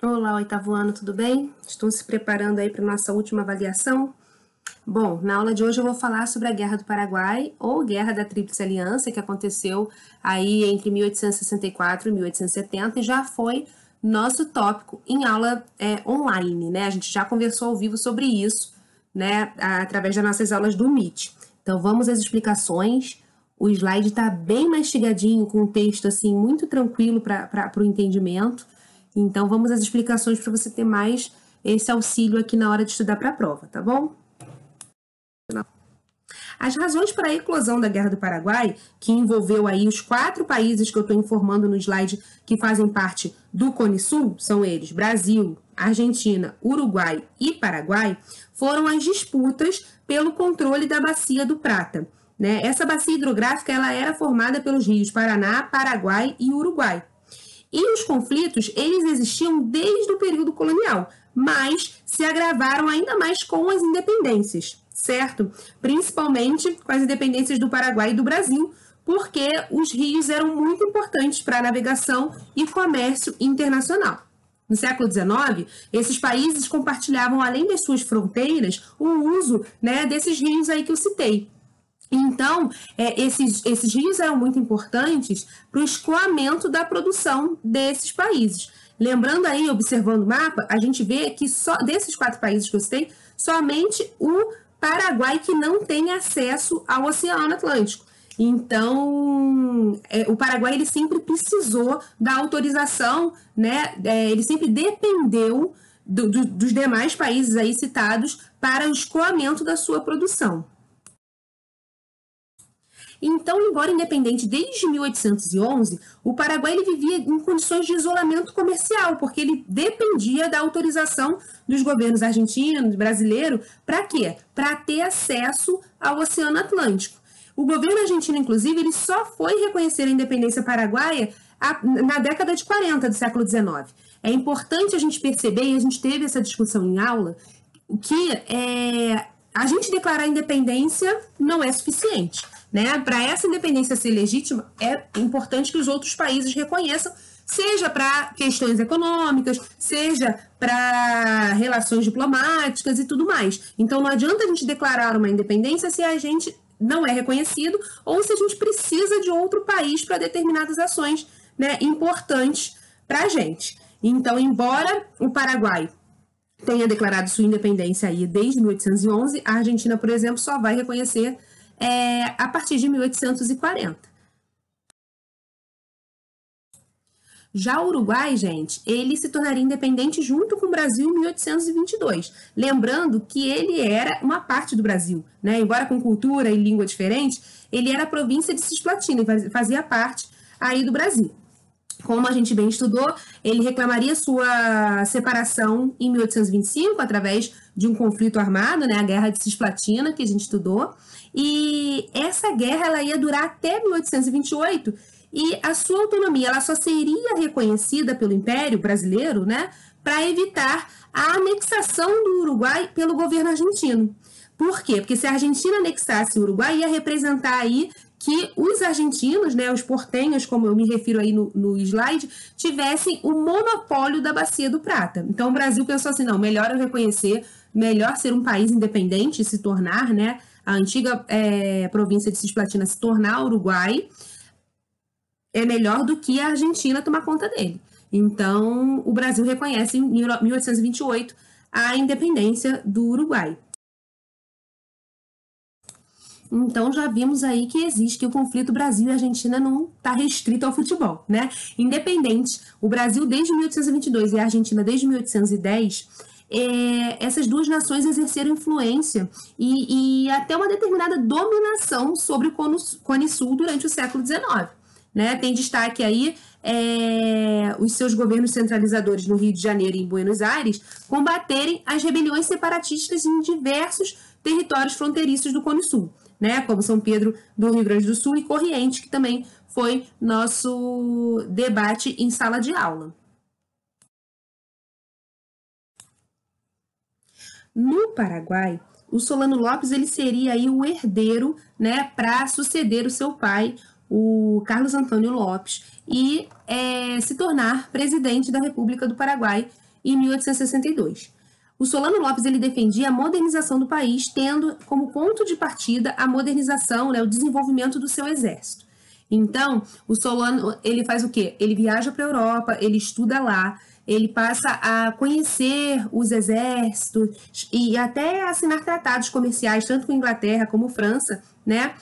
Olá, oitavo ano, tudo bem? Estão se preparando aí para nossa última avaliação? Bom, na aula de hoje eu vou falar sobre a Guerra do Paraguai, ou Guerra da Tríplice Aliança, que aconteceu aí entre 1864 e 1870 e já foi nosso tópico em aula online, né? A gente já conversou ao vivo sobre isso, né, através das nossas aulas do Meet. Então vamos às explicações. O slide está bem mastigadinho, com um texto assim muito tranquilo para o entendimento. Então vamos às explicações para você ter mais esse auxílio aqui na hora de estudar para a prova, tá bom? As razões para a eclosão da Guerra do Paraguai, que envolveu aí os 4 países que eu estou informando no slide que fazem parte do Cone Sul, são eles Brasil, Argentina, Uruguai e Paraguai, foram as disputas pelo controle da Bacia do Prata. Né? Essa bacia hidrográfica ela era formada pelos rios Paraná, Paraguai e Uruguai. E os conflitos, eles existiam desde o período colonial, mas se agravaram ainda mais com as independências, certo? Principalmente com as independências do Paraguai e do Brasil, porque os rios eram muito importantes para a navegação e comércio internacional. No século XIX, esses países compartilhavam, além das suas fronteiras, o uso, né, desses rios aí que eu citei. Então, esses rios eram muito importantes para o escoamento da produção desses países. Lembrando aí, observando o mapa, a gente vê que só desses 4 países que eu citei, somente o Paraguai que não tem acesso ao Oceano Atlântico. Então, o Paraguai ele sempre precisou da autorização, né? Ele sempre dependeu dos demais países aí citados para o escoamento da sua produção. Então, embora independente desde 1811, o Paraguai ele vivia em condições de isolamento comercial, porque ele dependia da autorização dos governos argentino, brasileiro, para quê? Para ter acesso ao Oceano Atlântico. O governo argentino, inclusive, ele só foi reconhecer a independência paraguaia na década de 40 do século XIX. É importante a gente perceber, e a gente teve essa discussão em aula, que a gente declarar a independência não é suficiente. Né? Para essa independência ser legítima, é importante que os outros países reconheçam, seja para questões econômicas, seja para relações diplomáticas e tudo mais. Então, não adianta a gente declarar uma independência se a gente não é reconhecido ou se a gente precisa de outro país para determinadas ações, né, importantes para a gente. Então, embora o Paraguai tenha declarado sua independência aí desde 1811, a Argentina, por exemplo, só vai reconhecer a partir de 1840. Já o Uruguai, gente, ele se tornaria independente junto com o Brasil em 1822. Lembrando que ele era uma parte do Brasil, né? Embora com cultura e língua diferente, ele era a província de Cisplatina e fazia parte aí do Brasil. Como a gente bem estudou, ele reclamaria sua separação em 1825, através de um conflito armado, né, a Guerra de Cisplatina, que a gente estudou. E essa guerra ela ia durar até 1828, e a sua autonomia ela só seria reconhecida pelo Império Brasileiro, né, para evitar a anexação do Uruguai pelo governo argentino. Por quê? Porque se a Argentina anexasse o Uruguai, ia representar aí que os argentinos, né, os portenhos, como eu me refiro aí no slide, tivessem o monopólio da Bacia do Prata. Então o Brasil pensou assim, não, melhor eu reconhecer, melhor ser um país independente, se tornar, né, a antiga província de Cisplatina se tornar Uruguai, é melhor do que a Argentina tomar conta dele. Então o Brasil reconhece em 1828 a independência do Uruguai. Então já vimos aí que existe que o conflito Brasil e Argentina não está restrito ao futebol, né? Independente, o Brasil desde 1822 e a Argentina desde 1810, essas duas nações exerceram influência e até uma determinada dominação sobre o Cone Sul durante o século XIX. Né? Tem destaque aí os seus governos centralizadores no Rio de Janeiro e em Buenos Aires combaterem as rebeliões separatistas em diversos territórios fronteiriços do Cone Sul, né? Como São Pedro do Rio Grande do Sul e Corrientes, que também foi nosso debate em sala de aula. No Paraguai, o Solano Lopes ele seria aí o herdeiro, né, para suceder o seu pai, o Carlos Antônio Lopes, e se tornar presidente da República do Paraguai em 1862. O Solano Lopes ele defendia a modernização do país, tendo como ponto de partida a modernização, né, o desenvolvimento do seu exército. Então, o Solano ele faz o quê? Ele viaja para a Europa, ele estuda lá, ele passa a conhecer os exércitos e até assinar tratados comerciais, tanto com a Inglaterra como França, né?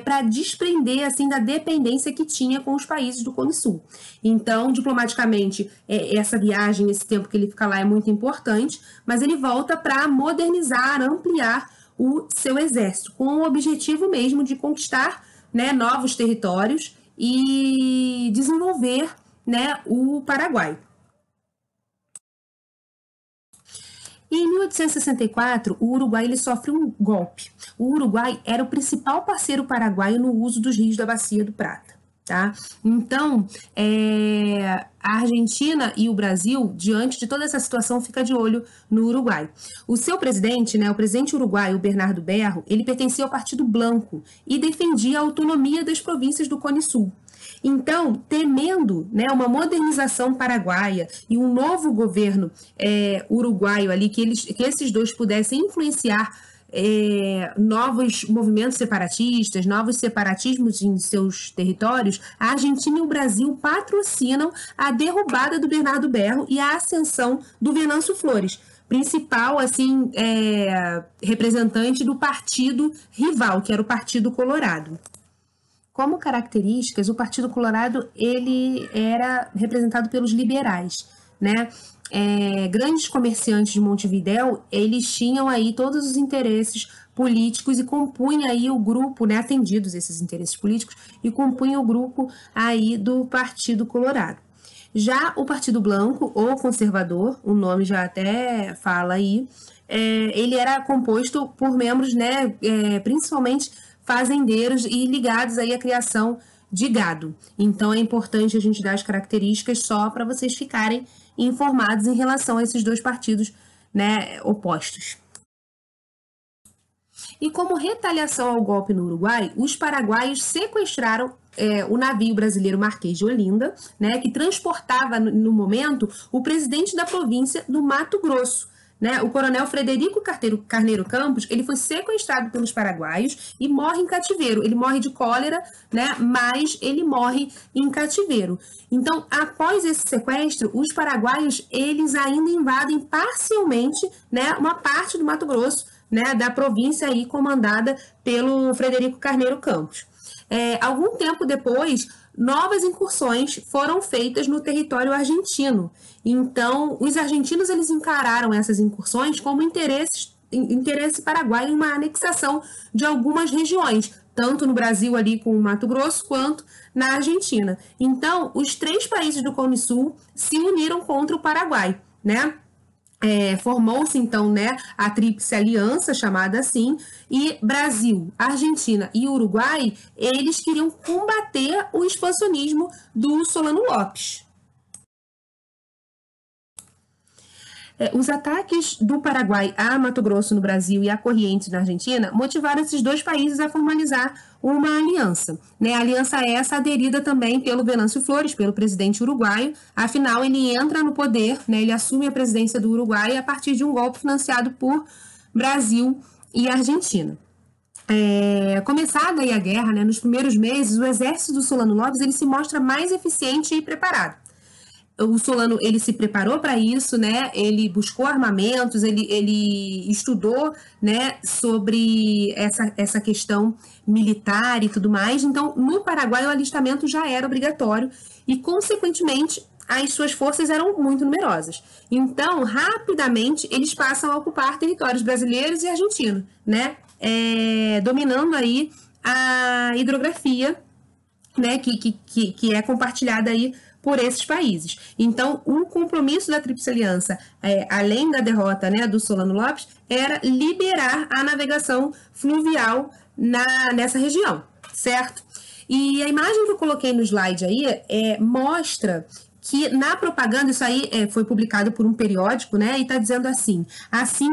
Para desprender assim da dependência que tinha com os países do Cone Sul. Então, diplomaticamente, essa viagem, esse tempo que ele fica lá é muito importante, mas ele volta para modernizar, ampliar o seu exército, com o objetivo mesmo de conquistar, né, novos territórios e desenvolver, né, o Paraguai. E em 1864, o Uruguai ele sofre um golpe. O Uruguai era o principal parceiro paraguaio no uso dos rios da Bacia do Prata. Tá? Então, a Argentina e o Brasil, diante de toda essa situação, fica de olho no Uruguai. O seu presidente, né, o presidente uruguaio, Bernardo Berro, ele pertencia ao Partido Blanco e defendia a autonomia das províncias do Cone Sul. Então, temendo, né, uma modernização paraguaia e um novo governo uruguaio ali, que esses dois pudessem influenciar novos movimentos separatistas, novos separatismos em seus territórios, a Argentina e o Brasil patrocinam a derrubada do Bernardo Berro e a ascensão do Venâncio Flores, principal assim, representante do partido rival, que era o Partido Colorado. Como características, o Partido Colorado ele era representado pelos liberais, né? Grandes comerciantes de Montevidéu, eles tinham aí todos os interesses políticos e compunham aí o grupo, né, atendidos esses interesses políticos, e compunham o grupo aí do Partido Colorado. Já o Partido Blanco, ou Conservador, o nome já até fala aí, ele era composto por membros, né, principalmente fazendeiros e ligados aí à criação de gado. Então é importante a gente dar as características só para vocês ficarem informados em relação a esses dois partidos, né, opostos. E como retaliação ao golpe no Uruguai, os paraguaios sequestraram o navio brasileiro Marquês de Olinda, né, que transportava no momento o presidente da província do Mato Grosso, né, o coronel Frederico Carneiro Campos. Ele foi sequestrado pelos paraguaios e morre em cativeiro. Ele morre de cólera, né, mas ele morre em cativeiro. Então, após esse sequestro, os paraguaios eles ainda invadem parcialmente, né, uma parte do Mato Grosso, né, da província aí comandada pelo Frederico Carneiro Campos. Algum tempo depois, novas incursões foram feitas no território argentino. Então, os argentinos eles encararam essas incursões como interesse paraguaio em uma anexação de algumas regiões, tanto no Brasil ali com o Mato Grosso, quanto na Argentina. Então, os três países do Cone Sul se uniram contra o Paraguai, né? Formou-se então, né, a Tríplice Aliança, chamada assim, e Brasil, Argentina e Uruguai, eles queriam combater o expansionismo do Solano Lopes. Os ataques do Paraguai a Mato Grosso no Brasil e a Corrientes na Argentina motivaram esses dois países a formalizar uma aliança, né? A aliança essa aderida também pelo Venâncio Flores, pelo presidente uruguaio. Afinal, ele entra no poder, né? Ele assume a presidência do Uruguai a partir de um golpe financiado por Brasil e Argentina. Começada aí a guerra, né? Nos primeiros meses, o exército do Solano Lopes ele se mostra mais eficiente e preparado. O Solano ele se preparou para isso, né? Ele buscou armamentos, ele estudou, né, sobre essa questão militar e tudo mais. Então, no Paraguai, o alistamento já era obrigatório e, consequentemente, as suas forças eram muito numerosas. Então, rapidamente, eles passam a ocupar territórios brasileiros e argentinos, né? Dominando aí a hidrografia, né, que é compartilhada aí por esses países. Então, um compromisso da Tríplice Aliança, além da derrota, né, do Solano Lopes, era liberar a navegação fluvial nessa região, certo? E a imagem que eu coloquei no slide aí mostra que na propaganda, isso aí foi publicado por um periódico, né, e está dizendo assim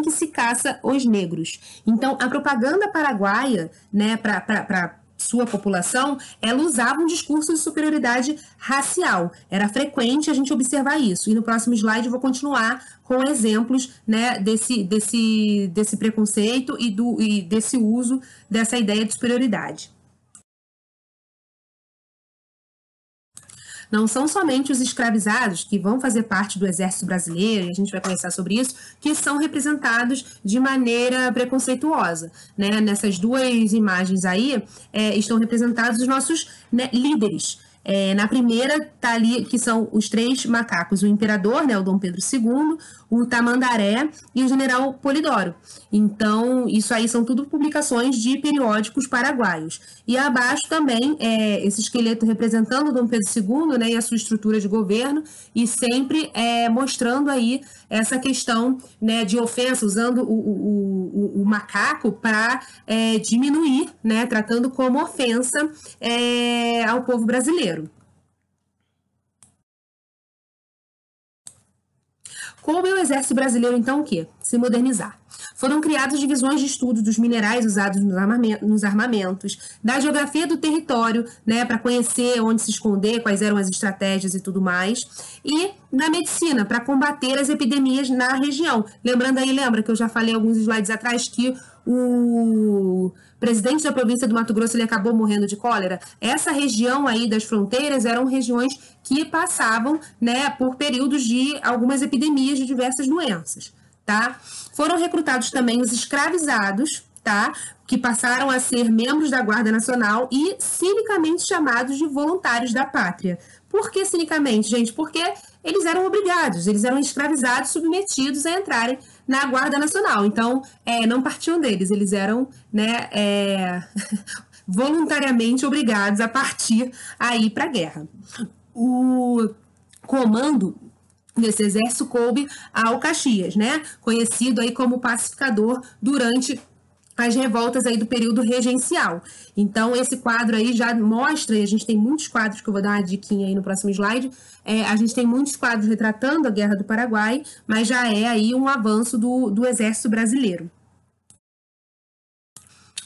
que se caça os negros. Então, a propaganda paraguaia, né, para sua população, ela usava um discurso de superioridade racial. Era frequente a gente observar isso. E no próximo slide eu vou continuar com exemplos, né, desse preconceito e desse uso dessa ideia de superioridade. Não são somente os escravizados que vão fazer parte do Exército Brasileiro, e a gente vai conversar sobre isso, que são representados de maneira preconceituosa, né? Nessas duas imagens aí estão representados os nossos, né, líderes. Na primeira tá ali que são os 3 macacos, o imperador, né, o Dom Pedro II, o Tamandaré e o general Polidoro. Então, isso aí são tudo publicações de periódicos paraguaios. E abaixo também esse esqueleto representando o Dom Pedro II, né, e a sua estrutura de governo, e sempre mostrando aí essa questão, né, de ofensa, usando o macaco para diminuir, né, tratando como ofensa ao povo brasileiro. Coube ao Exército Brasileiro, então, o quê? Se modernizar. Foram criadas divisões de estudo dos minerais usados nos armamentos, da geografia do território, né, para conhecer onde se esconder, quais eram as estratégias e tudo mais, e da medicina, para combater as epidemias na região. Lembrando aí, lembra que eu já falei alguns slides atrás que o presidente da província do Mato Grosso ele acabou morrendo de cólera? Essa região aí das fronteiras eram regiões que passavam, né, por períodos de algumas epidemias de diversas doenças, tá? Foram recrutados também os escravizados, tá? Que passaram a ser membros da Guarda Nacional e cinicamente chamados de voluntários da pátria. Por que cinicamente, gente? Porque eles eram obrigados, eles eram escravizados, submetidos a entrarem na Guarda Nacional. Então, não partiam deles, eles eram, né, voluntariamente obrigados a partir aí para a guerra. O comando desse exército coube ao Caxias, né, conhecido aí como pacificador durante as revoltas aí do período regencial. Então, esse quadro aí já mostra, e a gente tem muitos quadros, que eu vou dar uma diquinha aí no próximo slide, a gente tem muitos quadros retratando a Guerra do Paraguai, mas já é aí um avanço do Exército Brasileiro.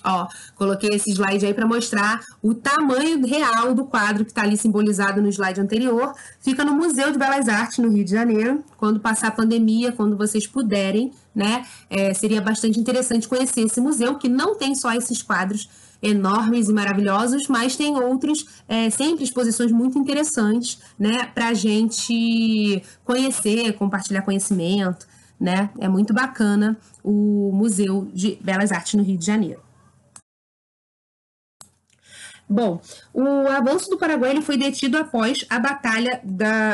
Ó, coloquei esse slide aí para mostrar o tamanho real do quadro que está ali simbolizado no slide anterior. Fica no Museu de Belas Artes, no Rio de Janeiro. Quando passar a pandemia, quando vocês puderem, né? Seria bastante interessante conhecer esse museu, que não tem só esses quadros enormes e maravilhosos, mas tem outros, sempre exposições muito interessantes, né? Para a gente conhecer, compartilhar conhecimento, né? É muito bacana o Museu de Belas Artes no Rio de Janeiro. Bom, o avanço do Paraguai ele foi detido após a Batalha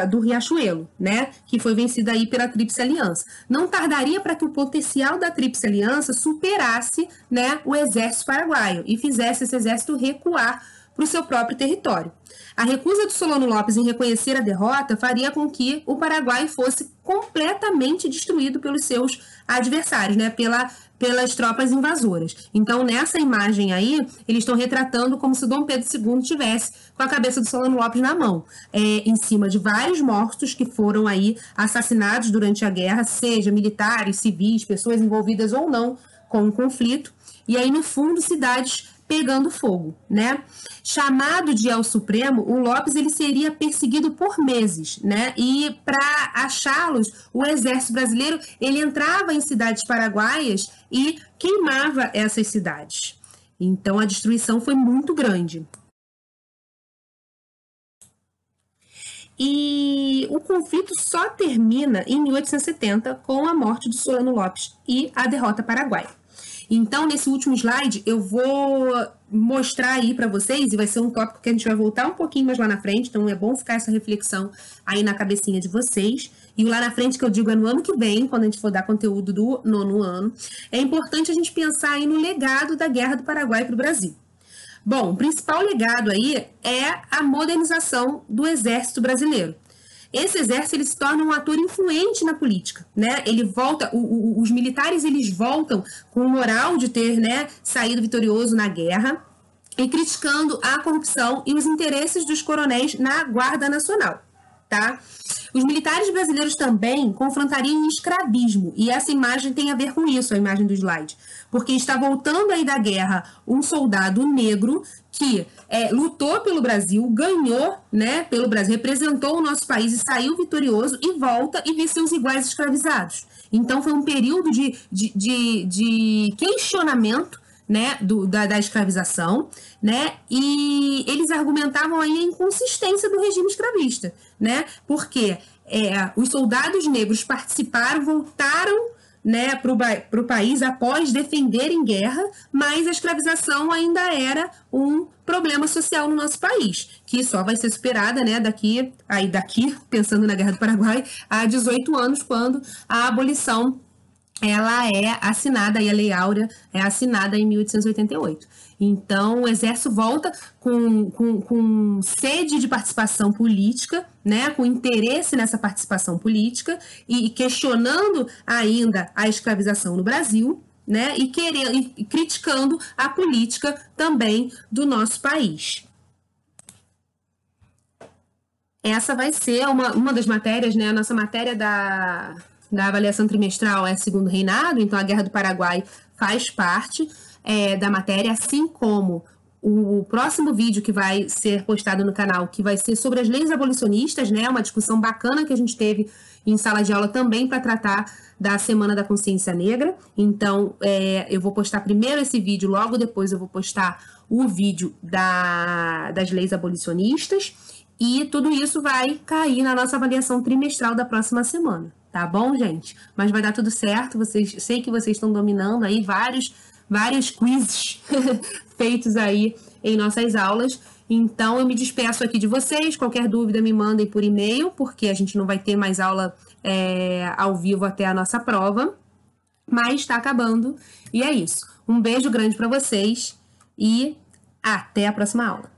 do Riachuelo, né, que foi vencida aí pela Tríplice Aliança. Não tardaria para que o potencial da Tríplice Aliança superasse, né, o exército paraguaio e fizesse esse exército recuar para o seu próprio território. A recusa do Solano Lopes em reconhecer a derrota faria com que o Paraguai fosse completamente destruído pelos seus adversários, né, pelas tropas invasoras. Então, nessa imagem aí, eles estão retratando como se Dom Pedro II tivesse com a cabeça do Solano Lopes na mão, em cima de vários mortos que foram aí assassinados durante a guerra, seja militares, civis, pessoas envolvidas ou não com o conflito, e aí no fundo cidades pegando fogo, né? Chamado de El Supremo, o Lopes ele seria perseguido por meses, né? E para achá-los, o exército brasileiro ele entrava em cidades paraguaias e queimava essas cidades. Então a destruição foi muito grande. E o conflito só termina em 1870 com a morte de Solano Lopes e a derrota paraguaia. Então, nesse último slide, eu vou mostrar aí para vocês, e vai ser um tópico que a gente vai voltar um pouquinho mais lá na frente, então é bom ficar essa reflexão aí na cabecinha de vocês. E o lá na frente que eu digo é no ano que vem, quando a gente for dar conteúdo do 9º ano. É importante a gente pensar aí no legado da Guerra do Paraguai para o Brasil. Bom, o principal legado aí é a modernização do Exército Brasileiro. Esse exército ele se torna um ator influente na política, né? Ele volta, os militares eles voltam com o moral de ter, né, saído vitorioso na guerra e criticando a corrupção e os interesses dos coronéis na Guarda Nacional, tá? Os militares brasileiros também confrontariam o escravismo, e essa imagem tem a ver com isso, a imagem do slide, porque está voltando aí da guerra um soldado negro que lutou pelo Brasil, ganhou, né, pelo Brasil, representou o nosso país e saiu vitorioso, e volta e vê seus iguais escravizados. Então foi um período de questionamento, né, da escravização, né, e eles argumentavam aí a inconsistência do regime escravista, né, porque os soldados negros participaram, voltaram, né, para o país após defenderem guerra, mas a escravização ainda era um problema social no nosso país, que só vai ser superada, né, daqui, pensando na Guerra do Paraguai, há 18 anos, quando a abolição ela é assinada, e a Lei Áurea é assinada em 1888. Então, o Exército volta com sede de participação política, né, com interesse nessa participação política, e questionando ainda a escravização no Brasil, né, e criticando a política também do nosso país. Essa vai ser uma das matérias, né, a nossa matéria da avaliação trimestral é Segundo Reinado, então a Guerra do Paraguai faz parte da matéria, assim como o próximo vídeo que vai ser postado no canal, que vai ser sobre as leis abolicionistas, né, uma discussão bacana que a gente teve em sala de aula também para tratar da Semana da Consciência Negra. Então, eu vou postar primeiro esse vídeo, logo depois eu vou postar o vídeo das leis abolicionistas, e tudo isso vai cair na nossa avaliação trimestral da próxima semana. Tá bom, gente? Mas vai dar tudo certo. Sei que vocês estão dominando aí vários quizzes feitos aí em nossas aulas. Então, eu me despeço aqui de vocês. Qualquer dúvida, me mandem por e-mail, porque a gente não vai ter mais aula ao vivo até a nossa prova. Mas está acabando. E é isso. Um beijo grande para vocês e até a próxima aula.